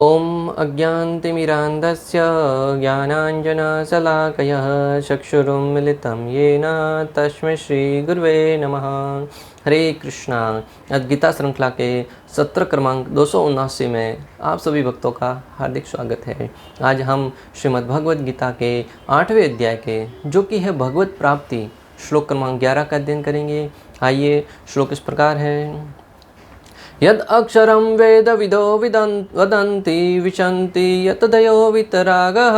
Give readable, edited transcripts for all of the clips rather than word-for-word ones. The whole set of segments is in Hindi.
ॐ अज्ञानतिमिरान्धस्य ज्ञानाञ्जनशलाकयः चक्षुरुन्मिलितं येन तस्मै श्रीगुरुवे नमः। हरे कृष्णा। आज गीता श्रृंखला के सत्र क्रमांक 279 में आप सभी भक्तों का हार्दिक स्वागत है। आज हम श्रीमद् भगवद गीता के 8वें अध्याय के जो कि है भगवत प्राप्ति श्लोक क्रमांक 11 का अध्ययन करेंगे। आइए, श्लोक इस प्रकार है। यद अक्षरं वेद विदो वदन्ति विशन्ति यतदयो वितरागः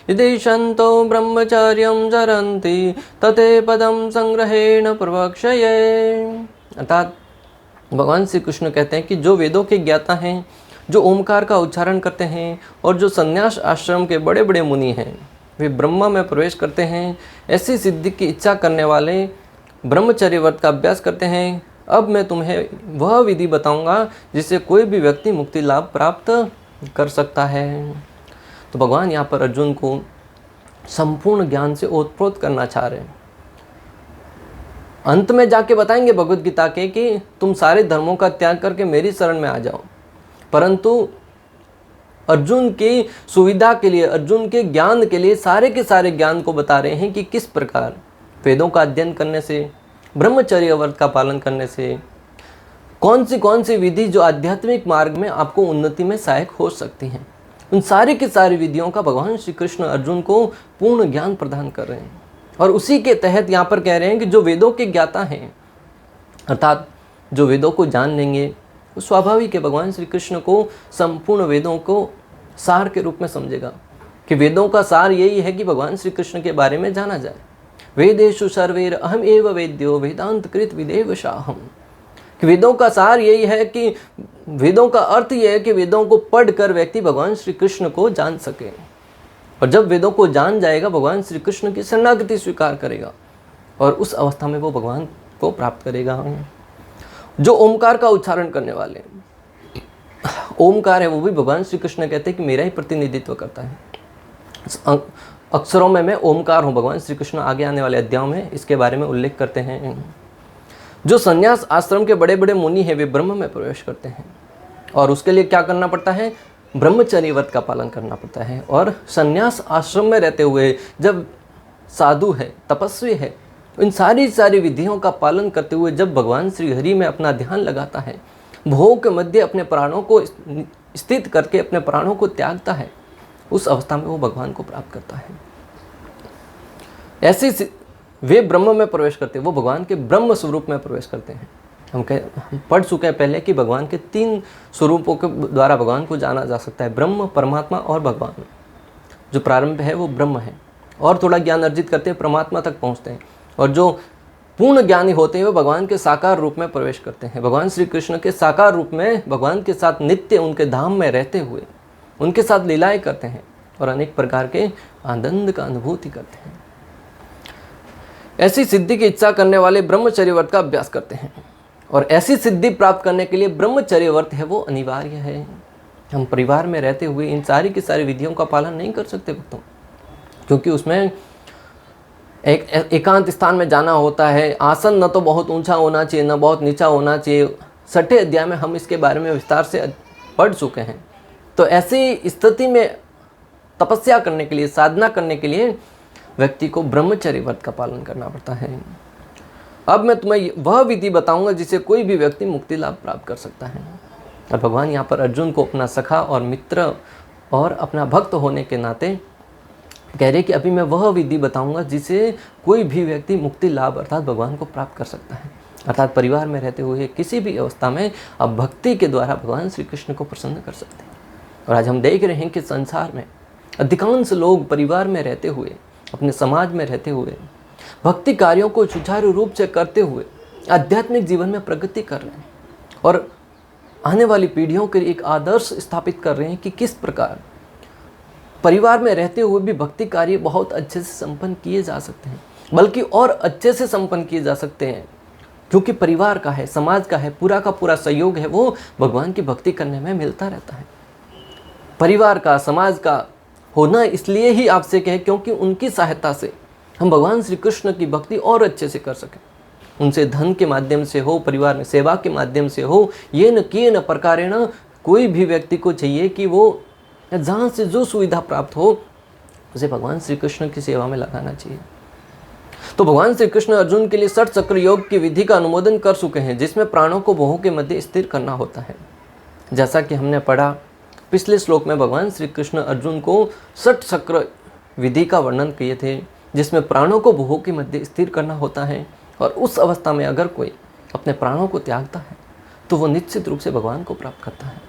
यदेशन्तो ब्रह्मचर्यं चरन्ति तते पदं संग्रहेण प्रवक्ष्ये। अर्थात भगवान श्री कृष्ण कहते हैं कि जो वेदों के ज्ञाता हैं, जो ओमकार का उच्चारण करते हैं और जो संन्यास आश्रम के बड़े बड़े मुनि हैं, वे ब्रह्मा में प्रवेश करते हैं। ऐसी सिद्धि की इच्छा करने वाले ब्रह्मचर्य व्रत का अभ्यास करते हैं। अब मैं तुम्हें वह विधि बताऊंगा जिससे कोई भी व्यक्ति मुक्ति लाभ प्राप्त कर सकता है। तो भगवान यहाँ पर अर्जुन को संपूर्ण ज्ञान से ओतप्रोत करना चाह रहे हैं। अंत में जाके बताएंगे भगवद गीता के कि तुम सारे धर्मों का त्याग करके मेरी शरण में आ जाओ, परंतु अर्जुन की सुविधा के लिए, अर्जुन के ज्ञान के लिए सारे के सारे ज्ञान को बता रहे हैं कि किस प्रकार वेदों का अध्ययन करने से, ब्रह्मचर्य व्रत का पालन करने से कौन सी विधि जो आध्यात्मिक मार्ग में आपको उन्नति में सहायक हो सकती हैं। उन सारी की सारी विधियों का भगवान श्री कृष्ण अर्जुन को पूर्ण ज्ञान प्रदान कर रहे हैं। और उसी के तहत यहाँ पर कह रहे हैं कि जो वेदों के ज्ञाता हैं, अर्थात जो वेदों को जान लेंगे, वो स्वाभाविक है भगवान श्री कृष्ण को संपूर्ण वेदों को सार के रूप में समझेगा कि वेदों का सार यही है कि भगवान श्री कृष्ण के बारे में जाना जाए। वेदेषु सर्वैर अहम एव वेद्यो वेदांत कृत विदेव शाहम। वेदों का सार यही है कि वेदों का अर्थ यह है कि वेदों को पढ़कर व्यक्ति भगवान श्री कृष्ण को जान सके, और जब वेदों को जान जाएगा भगवान श्री कृष्ण की शरणागति स्वीकार करेगा और उस अवस्था में वो भगवान को प्राप्त करेगा। जो ओमकार का उच्चारण करने वाले, ओमकार है वो भी भगवान श्री कृष्ण कहते हैं कि मेरा ही प्रतिनिधित्व करता है। अक्षरों में मैं ओमकार हूँ। भगवान श्री कृष्ण आगे आने वाले अध्यायों में इसके बारे में उल्लेख करते हैं। जो संन्यास आश्रम के बड़े बड़े मुनि हैं वे ब्रह्म में प्रवेश करते हैं, और उसके लिए क्या करना पड़ता है? ब्रह्मचर्य व्रत का पालन करना पड़ता है। और संन्यास आश्रम में रहते हुए जब साधु है, तपस्वी है, इन सारी विधियों का पालन करते हुए जब भगवान श्री हरि में अपना ध्यान लगाता है, भोग के मध्य अपने प्राणों को स्थित करके अपने प्राणों को त्यागता है, उस अवस्था में वो भगवान को प्राप्त करता है। ऐसे वे ब्रह्म में प्रवेश करते हैं, वो भगवान के ब्रह्म स्वरूप में प्रवेश करते हैं। हम पढ़ चुके हैं पहले कि भगवान के 3 स्वरूपों के द्वारा भगवान को जाना जा सकता है, ब्रह्म, परमात्मा और भगवान। जो प्रारंभ है वो ब्रह्म है, और थोड़ा ज्ञान अर्जित करते हैं परमात्मा तक पहुँचते हैं, और जो पूर्ण ज्ञानी होते हैं वो भगवान के साकार रूप में प्रवेश करते हैं। भगवान श्री कृष्ण के साकार रूप में भगवान के साथ नित्य उनके धाम में रहते हुए उनके साथ लीलाएं करते हैं और अनेक प्रकार के आनंद का अनुभूति करते हैं। ऐसी सिद्धि की इच्छा करने वाले ब्रह्मचर्य व्रत का अभ्यास करते हैं, और ऐसी सिद्धि प्राप्त करने के लिए ब्रह्मचर्य व्रत है वो अनिवार्य है। हम परिवार में रहते हुए इन सारी की सारी विधियों का पालन नहीं कर सकते भक्तों, क्योंकि उसमें एकांत स्थान में जाना होता है। आसन न तो बहुत ऊंचा होना चाहिए, न बहुत नीचा होना चाहिए। 6ठे अध्याय में हम इसके बारे में विस्तार से पढ़ चुके हैं। तो ऐसी स्थिति में तपस्या करने के लिए, साधना करने के लिए व्यक्ति को ब्रह्मचर्य व्रत का पालन करना पड़ता है। अब मैं तुम्हें वह विधि बताऊंगा जिससे कोई भी व्यक्ति मुक्ति लाभ प्राप्त कर सकता है। और भगवान यहाँ पर अर्जुन को अपना सखा और मित्र और अपना भक्त होने के नाते कह रहे कि अभी मैं वह विधि बताऊंगा जिससे कोई भी व्यक्ति मुक्ति लाभ अर्थात भगवान को प्राप्त कर सकता है। अर्थात परिवार में रहते हुए किसी भी अवस्था में आप भक्ति के द्वारा भगवान श्री कृष्ण को प्रसन्न कर सकते हैं। और आज हम देख रहे हैं कि संसार में अधिकांश लोग परिवार में रहते हुए, अपने समाज में रहते हुए, भक्ति कार्यों को सुचारू रूप से करते हुए आध्यात्मिक जीवन में प्रगति कर रहे हैं, और आने वाली पीढ़ियों के लिए एक आदर्श स्थापित कर रहे हैं कि किस प्रकार परिवार में रहते हुए भी भक्ति कार्य बहुत अच्छे से संपन्न किए जा सकते हैं, बल्कि और अच्छे से संपन्न किए जा सकते हैं, क्योंकि परिवार का है, समाज का है, पूरा का पूरा सहयोग है वो भगवान की भक्ति करने में मिलता रहता है। परिवार का, समाज का होना इसलिए ही आवश्यक है क्योंकि उनकी सहायता से हम भगवान श्री कृष्ण की भक्ति और अच्छे से कर सकें। उनसे धन के माध्यम से हो, परिवार में सेवा के माध्यम से हो, ये न किए न प्रकारेण कोई भी व्यक्ति को चाहिए कि वो जहाँ से जो सुविधा प्राप्त हो उसे भगवान श्री कृष्ण की सेवा में लगाना चाहिए। तो भगवान श्री कृष्ण अर्जुन के लिए 60 चक्र योग की विधि का अनुमोदन कर चुके हैं, जिसमें प्राणों को भोहों के मध्य स्थिर करना होता है। जैसा कि हमने पढ़ा पिछले श्लोक में, भगवान श्री कृष्ण अर्जुन को 60 चक्र विधि का वर्णन किए थे, जिसमें प्राणों को भोहों के मध्य स्थिर करना होता है। और उस अवस्था में अगर कोई अपने प्राणों को त्यागता है तो वो निश्चित रूप से भगवान को प्राप्त करता है।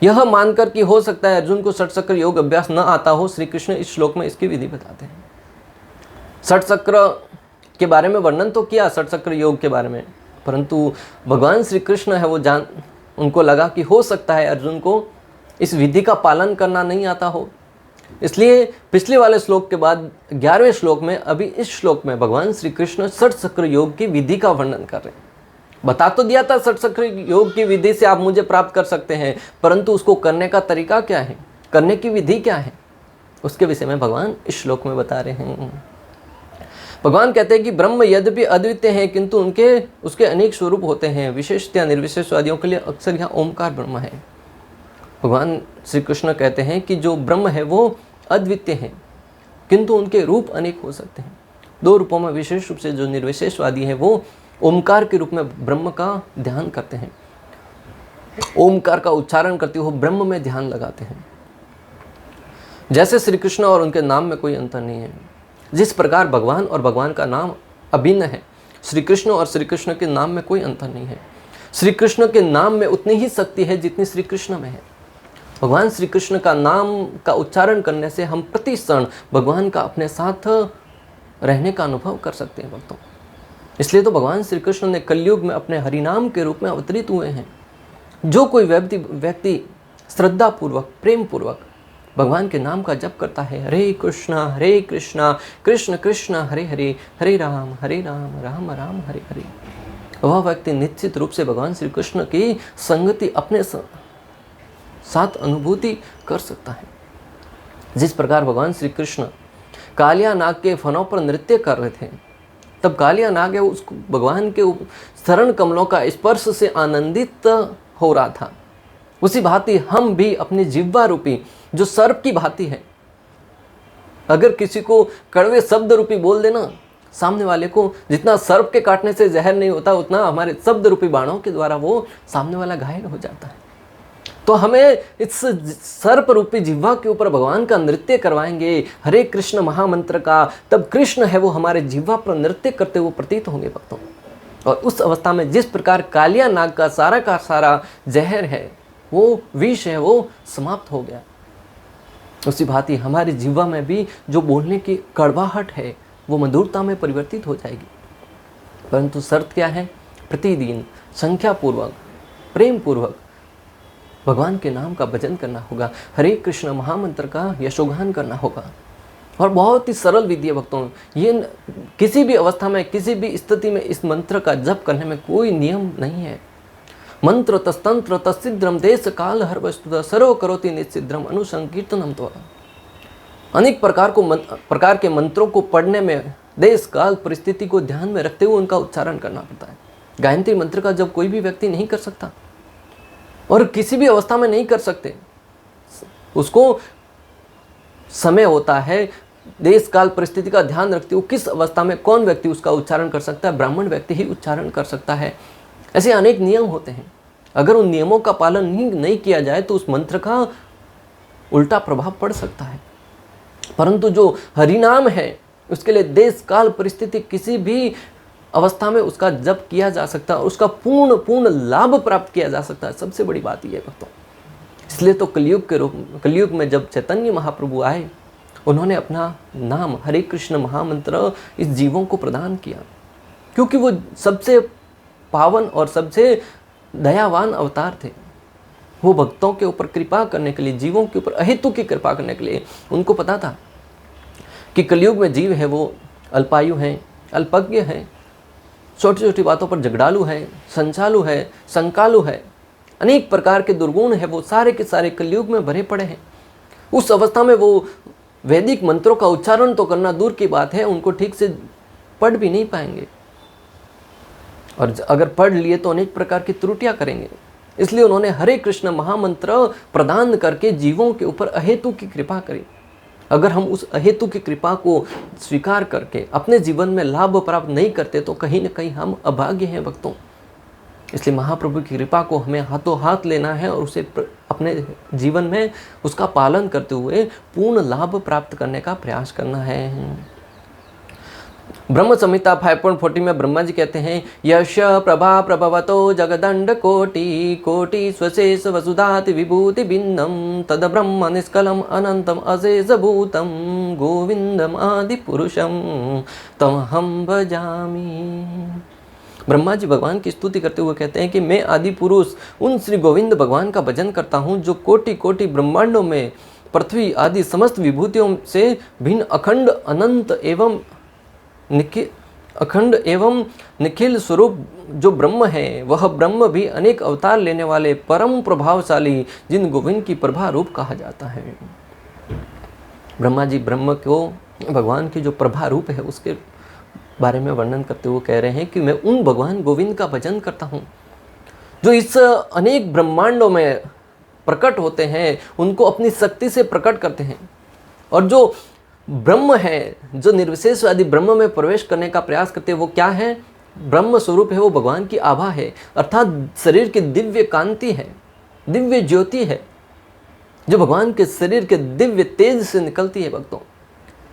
यह मानकर कि हो सकता है अर्जुन को 60 चक्र योग अभ्यास न आता हो, श्री कृष्ण इस श्लोक में इसकी विधि बताते हैं। 60 चक्र के बारे में वर्णन तो किया, 60 चक्र योग के बारे में, परंतु भगवान श्री कृष्ण है वो उनको लगा कि हो सकता है अर्जुन को इस विधि का पालन करना नहीं आता हो, इसलिए पिछले वाले श्लोक के बाद 11वें श्लोक में, अभी इस श्लोक में भगवान श्री कृष्ण 60 चक्र योग की विधि का वर्णन कर रहे हैं। बता तो दिया था 60 चक्र योग की विधि से आप मुझे प्राप्त कर सकते हैं, परंतु उसको करने का तरीका क्या है, करने की विधि क्या है, उसके विषय में भगवान इस श्लोक में बता रहे हैं। भगवान कहते हैं कि ब्रह्म यद्यपि अद्वितीय हैं, किंतु उसके अनेक स्वरूप होते हैं। विशेषतया निर्विशेषवादियों के लिए अक्सर यहाँ ओमकार ब्रह्म है। भगवान श्री कृष्ण कहते हैं कि जो ब्रह्म है वो अद्वितीय है, किंतु उनके रूप अनेक हो सकते हैं। 2 रूपों में विशेष रूप से जो निर्विशेषवादी है वो ओमकार के रूप में ब्रह्म का ध्यान करते हैं, ओमकार का उच्चारण करते हुए ब्रह्म में ध्यान लगाते हैं। जैसे श्री कृष्ण और उनके नाम में कोई अंतर नहीं है, जिस प्रकार भगवान और भगवान का नाम अभिन्न है, श्री कृष्ण और श्री कृष्ण के नाम में कोई अंतर नहीं है। श्री कृष्ण के नाम में उतनी ही शक्ति है जितनी श्री कृष्ण में है। भगवान श्री कृष्ण का नाम का उच्चारण करने से हम प्रति क्षण भगवान का अपने साथ रहने का अनुभव कर सकते हैं भक्तों। इसलिए तो भगवान श्री कृष्ण ने कलयुग में अपने हरिनाम के रूप में अवतरित हुए हैं। जो कोई व्यक्ति श्रद्धा पूर्वक, प्रेम पूर्वक भगवान के नाम का जप करता है, हरे कृष्णा कृष्ण कृष्ण हरे हरे, हरे राम राम राम हरे हरे, वह व्यक्ति निश्चित रूप से भगवान श्री कृष्ण की संगति अपने साथ अनुभूति कर सकता है। जिस प्रकार भगवान श्री कृष्ण कालिया नाग के फनों पर नृत्य कर रहे थे, तब कालिया नाग है उसको भगवान के चरण कमलों का स्पर्श से आनंदित हो रहा था। उसी भांति हम भी अपनी जिह्वा रूपी जो सर्प की भांति है, अगर किसी को कड़वे शब्द रूपी बोल देना, सामने वाले को जितना सर्प के काटने से जहर नहीं होता, उतना हमारे शब्द रूपी बाणों के द्वारा वो सामने वाला घायल हो जाता है। तो हमें इस सर्प रूपी जिह्वा के ऊपर भगवान का नृत्य करवाएंगे हरे कृष्ण महामंत्र का, तब कृष्ण है वो हमारे जिह्वा पर नृत्य करते हुए प्रतीत होंगे भक्तों। और उस अवस्था में जिस प्रकार कालिया नाग का सारा जहर है, वो विष है, वो समाप्त हो गया, उसी भांति हमारी जिह्वा में भी जो बोलने की कड़वाहट है वो मधुरता में परिवर्तित हो जाएगी। परंतु शर्त क्या है? प्रतिदिन संख्या पूर्वक, प्रेम पूर्वक भगवान के नाम का भजन करना होगा, हरे कृष्ण महामंत्र का यशोगान करना होगा। और बहुत ही सरल विधि है भक्तों, ये किसी भी अवस्था में, किसी भी स्थिति में इस मंत्र का जप करने में कोई नियम नहीं है। मंत्र तस्तंत्र तस्सिद्रम देश काल हर वस्तुतः सर्व करोति निश्चिद्रम अनुसंकीर्तनम। तो अनेक प्रकार के मंत्रों को पढ़ने में देश काल परिस्थिति को ध्यान में रखते हुए उनका उच्चारण करना पड़ता है। गायत्री मंत्र का जब कोई भी व्यक्ति नहीं कर सकता और किसी भी अवस्था में नहीं कर सकते, उसको समय होता है, देश काल परिस्थिति का ध्यान रखते हुए किस अवस्था में कौन व्यक्ति उसका उच्चारण कर सकता है, ब्राह्मण व्यक्ति ही उच्चारण कर सकता है। ऐसे अनेक नियम होते हैं। अगर उन नियमों का पालन नहीं किया जाए तो उस मंत्र का उल्टा प्रभाव पड़ सकता है। परंतु जो हरिनाम है उसके लिए देश काल परिस्थिति किसी भी अवस्था में उसका जप किया जा सकता है और उसका पूर्ण लाभ प्राप्त किया जा सकता है। सबसे बड़ी बात यह है भक्तों। इसलिए तो कलयुग में जब चैतन्य महाप्रभु आए, उन्होंने अपना नाम हरे कृष्ण महामंत्र इस जीवों को प्रदान किया, क्योंकि वो सबसे पावन और सबसे दयावान अवतार थे। वो भक्तों के ऊपर कृपा करने के लिए, जीवों के ऊपर अहेतु की कृपा करने के लिए, उनको पता था कि कलयुग में जीव है वो अल्पायु हैं, अल्पज्ञ हैं, छोटी छोटी बातों पर झगड़ालू है, संचालू है, संकालू है, अनेक प्रकार के दुर्गुण है, वो सारे के सारे कलयुग में भरे पड़े हैं। उस अवस्था में वो वैदिक मंत्रों का उच्चारण तो करना दूर की बात है, उनको ठीक से पढ़ भी नहीं पाएंगे, और अगर पढ़ लिए तो अनेक प्रकार की त्रुटियां करेंगे। इसलिए उन्होंने हरे कृष्ण महामंत्र प्रदान करके जीवों के ऊपर अहेतु की कृपा करी। अगर हम उस अहेतु की कृपा को स्वीकार करके अपने जीवन में लाभ प्राप्त नहीं करते तो कहीं ना कहीं हम अभाग्य हैं भक्तों। इसलिए महाप्रभु की कृपा को हमें हाथों हाथ लेना है और उसे अपने जीवन में उसका पालन करते हुए पूर्ण लाभ प्राप्त करने का प्रयास करना है। ब्रह्म संहिता 5.40 में ब्रह्मा जी कहते हैं, यश प्रभा प्रभवतो जगदंड कोटि कोटि स्वशेष वसुधाति विभूति भिन्नम तद ब्रह्म निष्कलम अनंतम अशेष भूतम गोविंदम आदि पुरुषम तम हम भजामि। ब्रह्मा जी भगवान की स्तुति करते हुए कहते हैं कि मैं आदि पुरुष उन श्री गोविंद भगवान का भजन करता हूँ जो कोटि कोटि ब्रह्मांडों में पृथ्वी आदि समस्त विभूतियों से भिन्न अखंड अनंत एवं निखिल स्वरूप जो ब्रह्म है, वह ब्रह्म भी अनेक अवतार लेने वाले परम प्रभावशाली जिन गोविंद की प्रभा रूप कहा जाता है। ब्रह्मा जी ब्रह्म को भगवान की जो प्रभा रूप है उसके बारे में वर्णन करते हुए कह रहे हैं कि मैं उन भगवान गोविंद का भजन करता हूँ जो इस अनेक ब्रह्मांडों में प्रकट होते हैं, उनको अपनी शक्ति से प्रकट करते हैं। और जो ब्रह्म है, जो निर्विशेषवादी ब्रह्म में प्रवेश करने का प्रयास करते हैं, वो क्या है? ब्रह्म स्वरूप है, वो भगवान की आभा है, अर्थात शरीर की दिव्य कांति है, दिव्य ज्योति है जो भगवान के शरीर के दिव्य तेज से निकलती है भक्तों।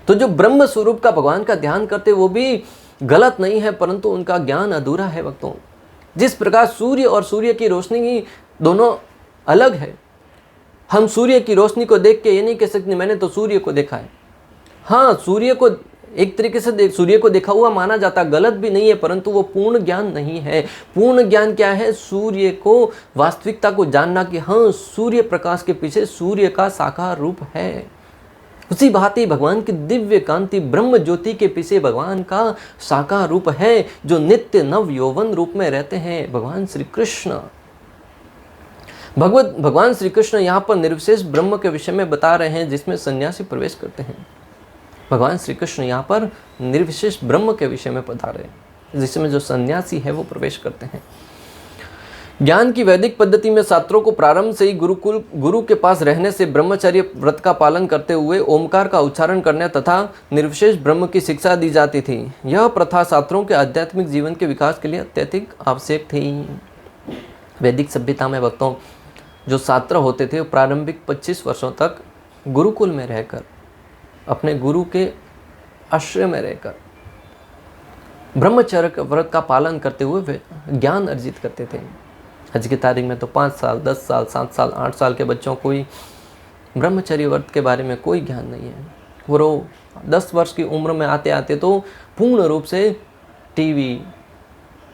तो जो ब्रह्म स्वरूप का भगवान का ध्यान करते वो भी गलत नहीं है, परंतु उनका ज्ञान अधूरा है भक्तों। जिस प्रकार सूर्य और सूर्य की रोशनी दोनों अलग है। हम सूर्य की रोशनी को देख के ये नहीं कह सकते मैंने तो सूर्य को देखा है। हाँ, सूर्य को एक तरीके से सूर्य को देखा हुआ माना जाता, गलत भी नहीं है, परंतु वो पूर्ण ज्ञान नहीं है। पूर्ण ज्ञान क्या है? सूर्य को वास्तविकता को जानना कि हाँ, सूर्य प्रकाश के पीछे सूर्य का साकार रूप है। उसी भांति भगवान की दिव्य कांति ब्रह्म ज्योति के पीछे भगवान का साकार रूप है जो नित्य नव यौवन रूप में रहते हैं, भगवान श्री कृष्ण। भगवान श्री कृष्ण यहाँ पर निर्विशेष ब्रह्म के विषय में बता रहे हैं जिसमें सन्यासी प्रवेश करते हैं। भगवान श्री कृष्ण यहाँ पर निर्विशेष ब्रह्म के विषय में बता रहे हैं जिसमें जो सन्यासी है वो प्रवेश करते हैं। ज्ञान की वैदिक पद्धति में छात्रों को प्रारंभ से ही गुरु के पास रहने से ब्रह्मचर्य व्रत का पालन करते हुए ओमकार का उच्चारण करने तथा निर्विशेष ब्रह्म की शिक्षा दी जाती थी। यह प्रथा छात्रों के आध्यात्मिक जीवन के विकास के लिए अत्यधिक आवश्यक थी। वैदिक सभ्यता में भक्तों जो छात्र होते थे वो प्रारंभिक 25 वर्षों तक गुरुकुल में रहकर अपने गुरु के आश्रय में रहकर ब्रह्मचर्य व्रत का पालन करते हुए वे ज्ञान अर्जित करते थे। आज की तारीख में तो 5 साल, 10 साल, 7 साल, 8 साल के बच्चों को ही ब्रह्मचर्य व्रत के बारे में कोई ज्ञान नहीं है। वो 10 वर्ष की उम्र में आते आते तो पूर्ण रूप से टीवी,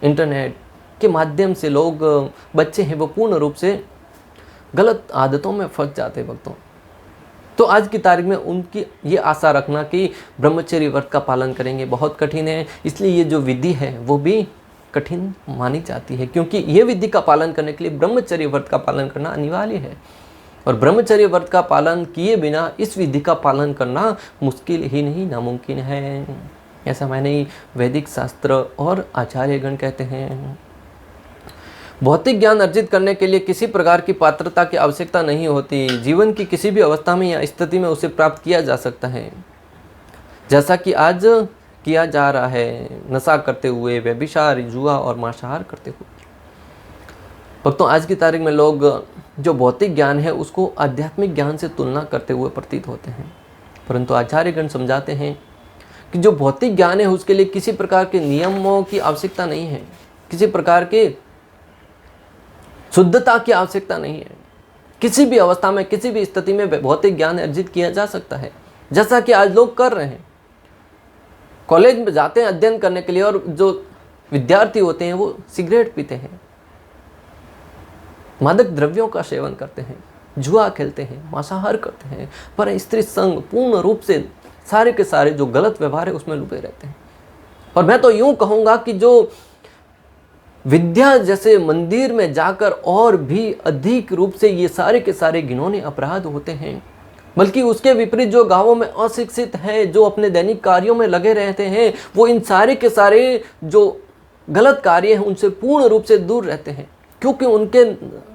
इंटरनेट के माध्यम से बच्चे हैं वो पूर्ण रूप से गलत आदतों में फंस जाते भक्तों। तो आज की तारीख में उनकी ये आशा रखना कि ब्रह्मचर्य व्रत का पालन करेंगे बहुत कठिन है। इसलिए ये जो विधि है वो भी कठिन मानी जाती है, क्योंकि ये विधि का पालन करने के लिए ब्रह्मचर्य व्रत का पालन करना अनिवार्य है। और ब्रह्मचर्य व्रत का पालन किए बिना इस विधि का पालन करना मुश्किल ही नहीं, नामुमकिन है। ऐसा मैंने वैदिक शास्त्र और आचार्यगण कहते हैं। भौतिक ज्ञान अर्जित करने के लिए किसी प्रकार की पात्रता की आवश्यकता नहीं होती। जीवन की किसी भी अवस्था में या स्थिति में उसे प्राप्त किया जा सकता है, जैसा कि आज किया जा रहा है, नशा करते हुए, व्यभिचार, जुआ और मांसाहार करते हुए। भक्तों, आज की तारीख में लोग जो भौतिक ज्ञान है उसको आध्यात्मिक ज्ञान से तुलना करते हुए प्रतीत होते हैं, परंतु आचार्यगण समझाते हैं कि जो भौतिक ज्ञान है उसके लिए किसी प्रकार के नियमों की आवश्यकता नहीं है, किसी प्रकार के शुद्धता की आवश्यकता नहीं है। किसी भी अवस्था में, किसी भी स्थिति में भौतिक ज्ञान अर्जित किया जा सकता है, जैसा कि आज लोग कर रहे हैं। कॉलेज में जाते हैं अध्ययन करने के लिए और जो विद्यार्थी होते हैं वो सिगरेट पीते हैं, मादक द्रव्यों का सेवन करते हैं, जुआ खेलते हैं, मांसाहार करते हैं, पर स्त्री संग पूर्ण रूप से सारे के सारे जो गलत व्यवहार है उसमें डूबे रहते हैं। और मैं तो यूं कहूँगा कि जो विद्या जैसे मंदिर में जाकर और भी अधिक रूप से ये सारे के सारे घिनौने अपराध होते हैं, बल्कि उसके विपरीत जो गांवों में अशिक्षित हैं, जो अपने दैनिक कार्यों में लगे रहते हैं, वो इन सारे के सारे जो गलत कार्य हैं उनसे पूर्ण रूप से दूर रहते हैं, क्योंकि उनके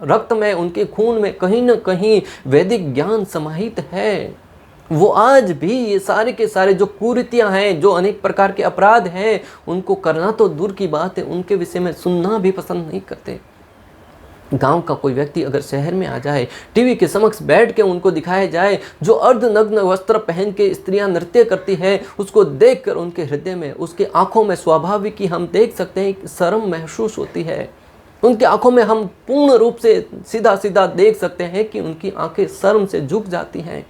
रक्त में, उनके खून में कहीं न कहीं वैदिक ज्ञान समाहित है। वो आज भी ये सारे के सारे जो कुरीतियाँ हैं, जो अनेक प्रकार के अपराध हैं, उनको करना तो दूर की बात है, उनके विषय में सुनना भी पसंद नहीं करते। गांव का कोई व्यक्ति अगर शहर में आ जाए, टीवी के समक्ष बैठ के उनको दिखाया जाए जो अर्धनग्न वस्त्र पहन के स्त्रियां नृत्य करती हैं, उसको देखकर उनके हृदय में, उसके आंखों में स्वाभाविक ही हम देख सकते हैं शर्म महसूस होती है। उनकी आंखों में हम पूर्ण रूप से सीधा सीधा देख सकते हैं कि उनकी आंखें शर्म से झुक जाती हैं।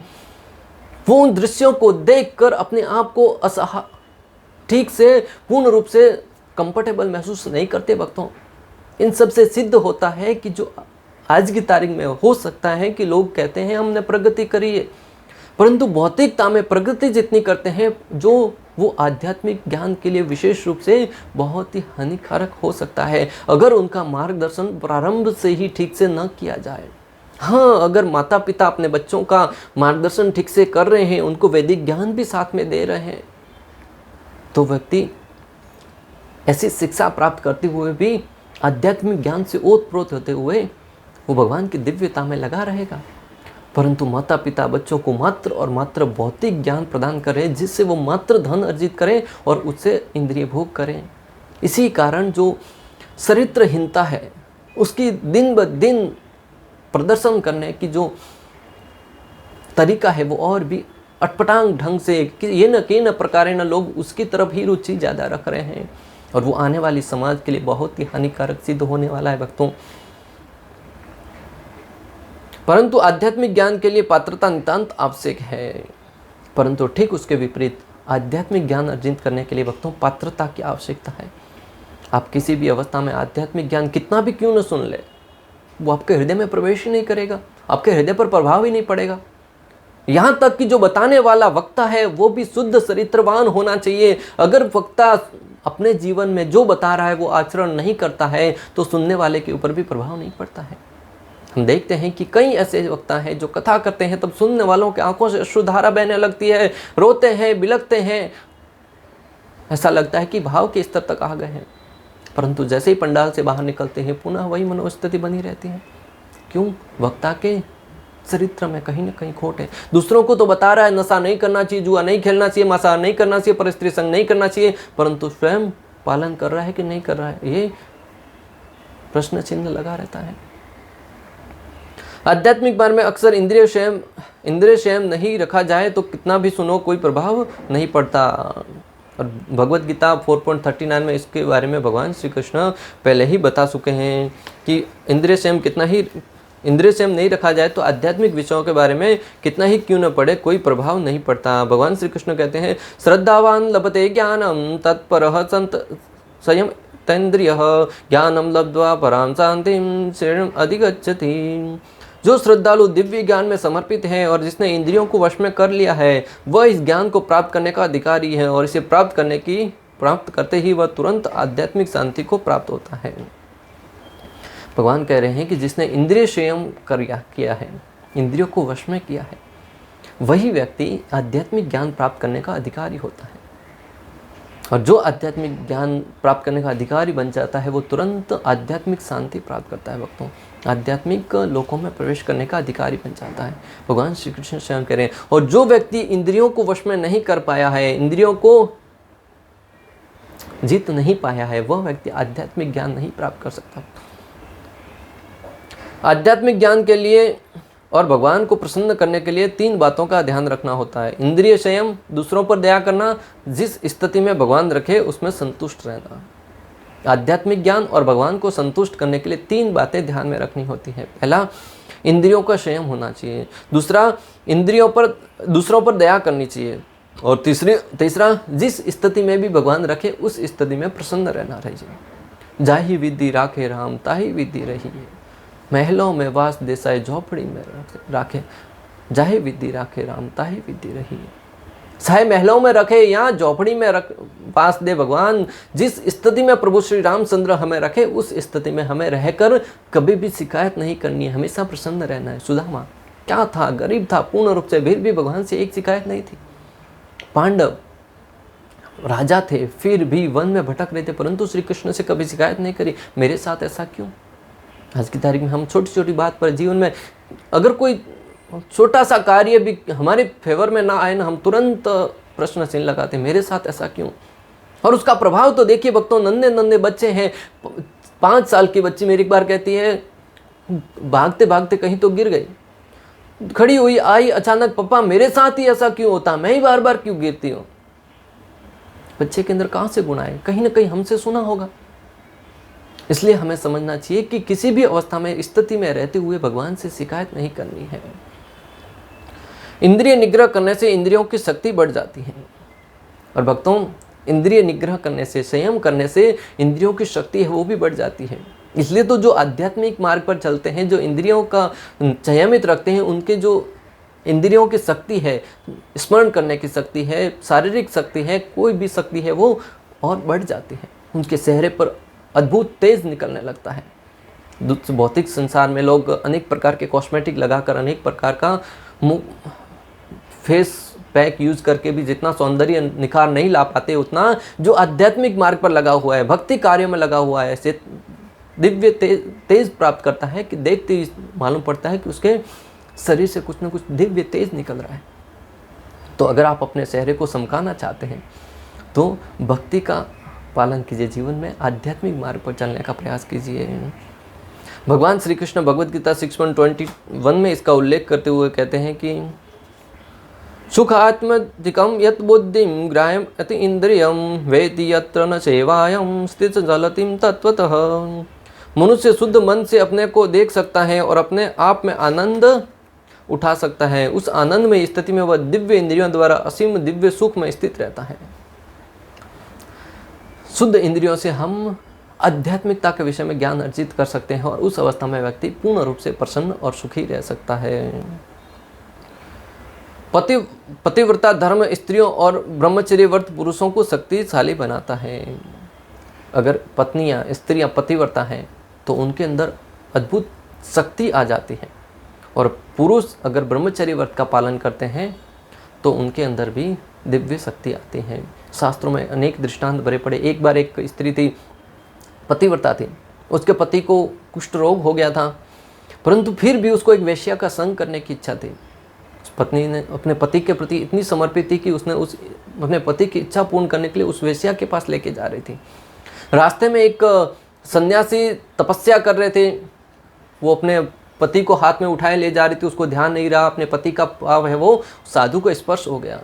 वो उन दृश्यों को देखकर अपने आप को ठीक से पूर्ण रूप से कंफर्टेबल महसूस नहीं करते। वक्तों इन सब से सिद्ध होता है कि जो आज की तारीख में हो सकता है कि लोग कहते हैं हमने प्रगति करी है, परंतु भौतिकता में प्रगति जितनी करते हैं जो वो आध्यात्मिक ज्ञान के लिए विशेष रूप से बहुत ही हानिकारक हो सकता है अगर उनका मार्गदर्शन प्रारंभ से ही ठीक से न किया जाए। हाँ, अगर माता पिता अपने बच्चों का मार्गदर्शन ठीक से कर रहे हैं, उनको वैदिक ज्ञान भी साथ में दे रहे हैं, तो व्यक्ति ऐसी शिक्षा प्राप्त करते हुए भी आध्यात्मिक ज्ञान से ओतप्रोत होते हुए वो भगवान की दिव्यता में लगा रहेगा। परंतु माता पिता बच्चों को मात्र और मात्र भौतिक ज्ञान प्रदान करें जिससे वो मात्र धन अर्जित करें और उससे इंद्रिय भोग करें। इसी कारण जो चरित्रहीनता है उसकी दिन ब दिन प्रदर्शन करने की जो तरीका है वो और भी अटपटांग ढंग से कि ये न के न प्रकारे न लोग उसकी तरफ ही रुचि ज़्यादा रख रहे हैं और वो आने वाली समाज के लिए बहुत ही हानिकारक सिद्ध होने वाला है भक्तों। परंतु आध्यात्मिक ज्ञान के लिए पात्रता नितांत आवश्यक है, परंतु ठीक उसके विपरीत आध्यात्मिक ज्ञान अर्जित करने के लिए भक्तों पात्रता की आवश्यकता है। आप किसी भी अवस्था में आध्यात्मिक ज्ञान कितना भी क्यों न सुन ले, वो आपके हृदय में प्रवेश ही नहीं करेगा, आपके हृदय पर प्रभाव ही नहीं पड़ेगा। यहाँ तक कि जो बताने वाला वक्ता है वो भी शुद्ध चरित्रवान होना चाहिए। अगर वक्ता अपने जीवन में जो बता रहा है वो आचरण नहीं करता है तो सुनने वाले के ऊपर भी प्रभाव नहीं पड़ता है। हम देखते हैं कि कई ऐसे वक्ता हैं जो कथा करते हैं तब सुनने वालों के आंखों से अश्रुधारा बहने लगती है, रोते हैं, बिलखते हैं, ऐसा लगता है कि भाव के स्तर तक आ गए हैं। परंतु जैसे ही पंडाल से बाहर निकलते हैं पुनः वही मनोस्थिति बनी रहती है। क्यों? वक्ता के चरित्र में कहीं ना कहीं खोट है। दूसरों को तो बता रहा है नशा नहीं करना चाहिए, जुआ नहीं खेलना चाहिए, मांसाहार नहीं करना चाहिए, परस्त्री संग नहीं करना चाहिए, परंतु स्वयं पालन कर रहा है कि नहीं कर रहा है, ये प्रश्न चिन्ह लगा रहता है। आध्यात्मिक मार्ग में अक्सर इंद्रिय संयम नहीं रखा जाए तो कितना भी सुनो कोई प्रभाव नहीं पड़ता। और भगवत गीता 4.39 में इसके बारे में भगवान श्री कृष्ण पहले ही बता चुके हैं कि इंद्रिय संयम नहीं रखा जाए तो आध्यात्मिक विषयों के बारे में कितना ही क्यों न पड़े कोई प्रभाव नहीं पड़ता। भगवान श्री कृष्ण कहते हैं श्रद्धावान लभते ज्ञानम तत्परः संयम तेन्द्रिय ज्ञानम लब्ध्वा परां शांतिं श्रेयम् अधिगच्छति। जो श्रद्धालु दिव्य ज्ञान में समर्पित है और जिसने इंद्रियों को वश में कर लिया है वह इस ज्ञान को प्राप्त करने का अधिकारी है और इसे प्राप्त करते ही वह तुरंत आध्यात्मिक शांति को प्राप्त होता है। भगवान कह रहे हैं कि जिसने इंद्रिय संयम किया है, इंद्रियों को वश में किया है, वही व्यक्ति आध्यात्मिक ज्ञान प्राप्त करने का अधिकारी होता है। और जो आध्यात्मिक ज्ञान प्राप्त करने का अधिकारी बन जाता है वो तुरंत आध्यात्मिक शांति प्राप्त करता है भक्तों, आध्यात्मिक लोकों में प्रवेश करने का अधिकारी बन जाता है। भगवान श्री कृष्ण स्वयं कह रहे हैं। और जो व्यक्ति इंद्रियों को वश में नहीं कर पाया है, इंद्रियों को जीत नहीं पाया है, वह व्यक्ति आध्यात्मिक ज्ञान नहीं प्राप्त कर सकता। आध्यात्मिक ज्ञान के लिए और भगवान को प्रसन्न करने के लिए 3 बातों का ध्यान रखना होता है। इंद्रिय संयम, दूसरों पर दया करना, जिस स्थिति में भगवान रखे उसमें संतुष्ट रहना। आध्यात्मिक ज्ञान और भगवान को संतुष्ट करने के लिए 3 बातें ध्यान में रखनी होती है। पहला, इंद्रियों का संयम होना चाहिए। दूसरा, दूसरों पर दया करनी चाहिए। और तीसरा, जिस स्थिति में भी भगवान रखे उस स्थिति में प्रसन्न रहना चाहिए। जाहि विधि राखे राम ताहि विधि रही, महलों में वास देसाई झोपड़ी में राखे, जाहि विधि राखे राम ताहि विधि रही। चाहे महलों में रखे या झोपड़ी में वास दे भगवान, जिस स्थिति में प्रभु श्री रामचंद्र हमें रखे उस स्थिति में हमें रहकर कभी भी शिकायत नहीं करनी है, हमेशा प्रसन्न रहना है। सुदामा क्या था? गरीब था पूर्ण रूप से, फिर भी भगवान से एक शिकायत नहीं थी। पांडव राजा थे, फिर भी वन में भटक रहे थे, परंतु श्री कृष्ण से कभी शिकायत नहीं करी, मेरे साथ ऐसा क्यों? आज की तारीख में हम छोटी छोटी बात पर, जीवन में अगर कोई छोटा सा कार्य भी हमारे फेवर में ना आए ना, हम तुरंत प्रश्न चिन्ह लगाते हैं, मेरे साथ ऐसा क्यों। और उसका प्रभाव तो देखिए भक्तों, नन्हे नन्हे बच्चे हैं, 5 साल की बच्ची मेरी एक बार कहती है, भागते भागते कहीं तो गिर गई, खड़ी हुई आई अचानक, पापा मेरे साथ ही ऐसा क्यों होता, मैं ही बार बार क्यों गिरती हूँ। बच्चे के अंदर कहाँ से गुण आए, कहीं ना कहीं हमसे सुना होगा। इसलिए हमें समझना चाहिए कि किसी भी अवस्था में, स्थिति में रहते हुए भगवान से शिकायत नहीं करनी है। इंद्रिय निग्रह करने से इंद्रियों की शक्ति बढ़ जाती है। और भक्तों, इंद्रिय निग्रह करने से, संयम करने से इंद्रियों की शक्ति है वो भी बढ़ जाती है। इसलिए तो जो आध्यात्मिक मार्ग पर चलते हैं, जो इंद्रियों का संयमित रखते हैं, उनके जो इंद्रियों की शक्ति है, स्मरण करने की शक्ति है, शारीरिक शक्ति है, कोई भी शक्ति है, वो और बढ़ जाती है। उनके चेहरे पर अद्भुत तेज निकलने लगता है। भौतिक संसार में लोग अनेक प्रकार के कॉस्मेटिक लगाकर, अनेक प्रकार का फेस पैक यूज करके भी जितना सौंदर्य निखार नहीं ला पाते, उतना जो आध्यात्मिक मार्ग पर लगा हुआ है, भक्ति कार्य में लगा हुआ है, ऐसे दिव्य तेज प्राप्त करता है कि देखते ही मालूम पड़ता है कि उसके शरीर से कुछ न कुछ दिव्य तेज निकल रहा है। तो अगर आप अपने चेहरे को चमकाना चाहते हैं तो भक्ति का पालन कीजिए, जीवन में आध्यात्मिक मार्ग पर चलने का प्रयास कीजिए। भगवान श्री कृष्ण भगवद गीता 6.21 में इसका उल्लेख करते हुए कहते हैं कि सुख आत्मधिकम यत बुद्धिम ग्राह्यम अति इंद्रियम वेति यत्र न सेवायम स्थित जलतिम तत्वतः। मनुष्य शुद्ध मन से अपने को देख सकता है और अपने आप में आनंद उठा सकता है। उस आनंद में स्थिति में वह दिव्य इंद्रियों द्वारा असीम दिव्य सुख में स्थित रहता है। शुद्ध इंद्रियों से हम आध्यात्मिकता के विषय में ज्ञान अर्जित कर सकते हैं और उस अवस्था में व्यक्ति पूर्ण रूप से प्रसन्न और सुखी रह सकता है। पतिव्रता धर्म स्त्रियों और ब्रह्मचर्य व्रत पुरुषों को शक्तिशाली बनाता है। अगर पत्नियां, स्त्रियां पतिव्रता हैं तो उनके अंदर अद्भुत शक्ति आ जाती है, और पुरुष अगर ब्रह्मचर्य व्रत का पालन करते हैं तो उनके अंदर भी दिव्य शक्ति आती है। शास्त्रों में अनेक दृष्टांत भरे पड़े। एक बार एक स्त्री थी, पतिव्रता थी, उसके पति को कुष्ठ रोग हो गया था, परंतु फिर भी उसको एक वेश्या का संग करने की इच्छा थी। पत्नी ने अपने पति के प्रति इतनी समर्पित थी कि उसने अपने पति की इच्छा पूर्ण करने के लिए उस वेश्या के पास लेके जा रही थी। रास्ते में एक सन्यासी तपस्या कर रहे थे, वो अपने पति को हाथ में उठाए ले जा रही थी, उसको ध्यान नहीं रहा, अपने पति का पाव है वो साधु को स्पर्श हो गया।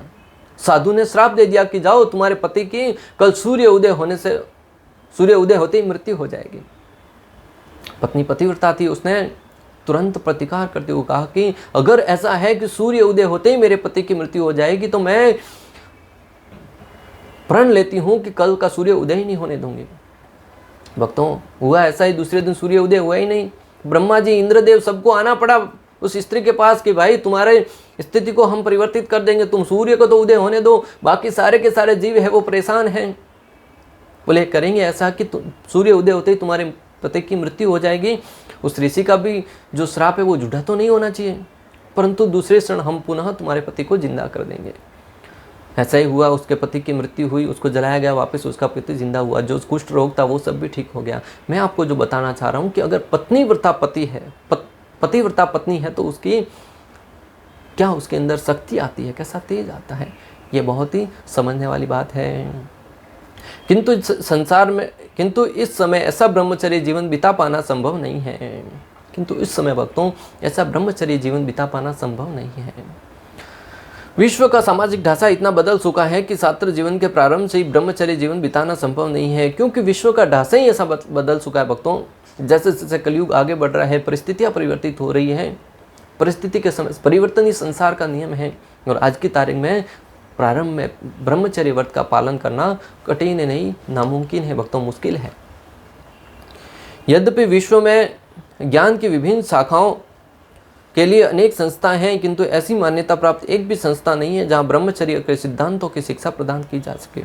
साधु ने श्राप दे दिया कि जाओ, तुम्हारे पति की कल सूर्य उदय होते ही मृत्यु हो जाएगी। पत्नी पतिव्रता थी, उसने तुरंत प्रतिकार करते हुए कहा कि अगर ऐसा है कि सूर्य उदय होते ही मेरे पति की मृत्यु हो जाएगी तो मैं प्रण लेती हूं कि कल का सूर्य उदय ही नहीं होने दूंगी। भक्तों, हुआ ऐसा ही, दूसरे दिन सूर्य उदय हुआ ही नहीं। ब्रह्मा जी, इंद्रदेव, सबको आना पड़ा उस स्त्री के पास कि भाई तुम्हारे स्थिति को हम परिवर्तित कर देंगे, तुम सूर्य को तो उदय होने दो, बाकी सारे के सारे जीव है वो परेशान हैं। बोले करेंगे ऐसा कि सूर्य उदय होते ही तुम्हारे पति की मृत्यु हो जाएगी। उस ऋषि का भी जो श्राप है वो झूठा तो नहीं होना चाहिए, परंतु दूसरे क्षण हम पुनः तुम्हारे पति को जिंदा कर देंगे। ऐसा ही हुआ, उसके पति की मृत्यु हुई, उसको जलाया गया, वापस उसका पति जिंदा हुआ। जो कुष्ठ रोग था वो सब भी ठीक हो गया। मैं आपको जो बताना चाह रहा हूँ कि अगर पत्नीव्रता पति है, पतिव्रता पत्नी है, तो उसकी क्या उसके अंदर शक्ति आती है, कैसा तेज आता है, ये बहुत ही समझने वाली बात है। किंतु इस समय ऐसा ब्रह्मचर्य जीवन बिता पाना संभव नहीं है। किंतु इस समय भक्तों ऐसा ब्रह्मचर्य जीवन बिता पाना संभव नहीं है। विश्व का सामाजिक ढांचा इतना बदल चुका है कि छात्र जीवन के प्रारंभ से ही ब्रह्मचर्य जीवन बिताना संभव नहीं है, क्योंकि विश्व का ढांचा ही ऐसा बदल चुका है। भक्तों, जैसे जैसे कलयुग आगे बढ़ रहा है, परिस्थितियाँ परिवर्तित हो रही हैं, परिस्थिति के समय परिवर्तन ही संसार का नियम है। और आज की तारीख में प्रारंभ में ब्रह्मचर्य व्रत का पालन करना कठिन नहीं, नामुमकिन है भक्तों, मुश्किल है। यद्यपि विश्व में ज्ञान की विभिन्न शाखाओं के लिए अनेक संस्थाएं हैं, किंतु ऐसी मान्यता प्राप्त एक भी संस्था नहीं है जहां ब्रह्मचर्य के सिद्धांतों की शिक्षा प्रदान की जा सके।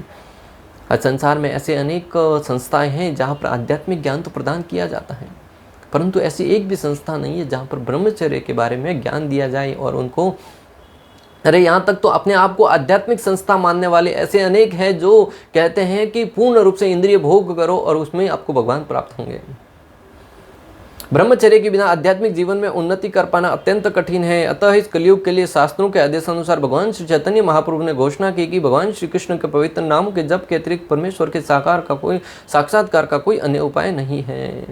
आज संसार में ऐसे अनेक संस्थाएं हैं जहां पर आध्यात्मिक ज्ञान तो प्रदान किया जाता है, परंतु ऐसी एक भी संस्था नहीं है जहां पर ब्रह्मचर्य के बारे में ज्ञान दिया जाए। और उनको यहाँ तक तो अपने आप को आध्यात्मिक संस्था मानने वाले ऐसे अनेक हैं जो कहते हैं कि पूर्ण रूप से इंद्रिय भोग करो और उसमें आपको भगवान प्राप्त होंगे। ब्रह्मचर्य के बिना आध्यात्मिक जीवन में उन्नति कर पाना अत्यंत कठिन है। अतः इस कलयुग के लिए शास्त्रों के आदेशानुसार भगवान श्री चैतन्य महाप्रभु ने घोषणा की कि भगवान श्री कृष्ण के पवित्र नाम के जप के अतिरिक्त परमेश्वर के साक्षात्कार का कोई अन्य उपाय नहीं है।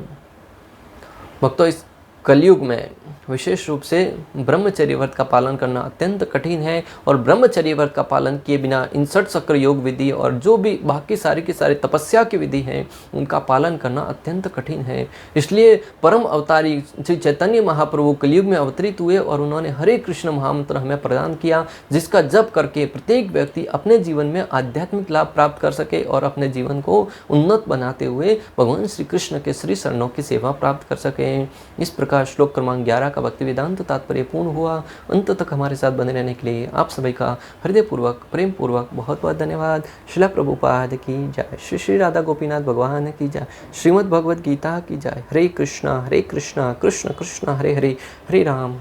भक्तों, इस कलयुग में विशेष रूप से ब्रह्मचर्य व्रत का पालन करना अत्यंत कठिन है और ब्रह्मचर्य व्रत का पालन किए बिना इन 60 चक्र योग विधि और जो भी बाकी सारी की सारी तपस्या की विधि हैं उनका पालन करना अत्यंत कठिन है। इसलिए परम अवतारी श्री चैतन्य महाप्रभु कलयुग में अवतरित हुए और उन्होंने हरे कृष्ण महामंत्र हमें प्रदान किया, जिसका जप करके प्रत्येक व्यक्ति अपने जीवन में आध्यात्मिक लाभ प्राप्त कर सके और अपने जीवन को उन्नत बनाते हुए भगवान श्री कृष्ण के श्री चरणों की सेवा प्राप्त कर सके। इस प्रकार श्लोक क्रमांक 11 का भक्ति वेदांत तात्पर्य पूर्ण हुआ। अंत तक हमारे साथ बने रहने के लिए आप सभी का हृदयपूर्वक प्रेम पूर्वक बहुत बहुत धन्यवाद। श्रील प्रभुपाद की जय। श्री श्री राधा गोपीनाथ भगवान की जय। श्रीमद् भगवद गीता की जय। हरे कृष्णा कृष्ण कृष्ण हरे हरे, हरे राम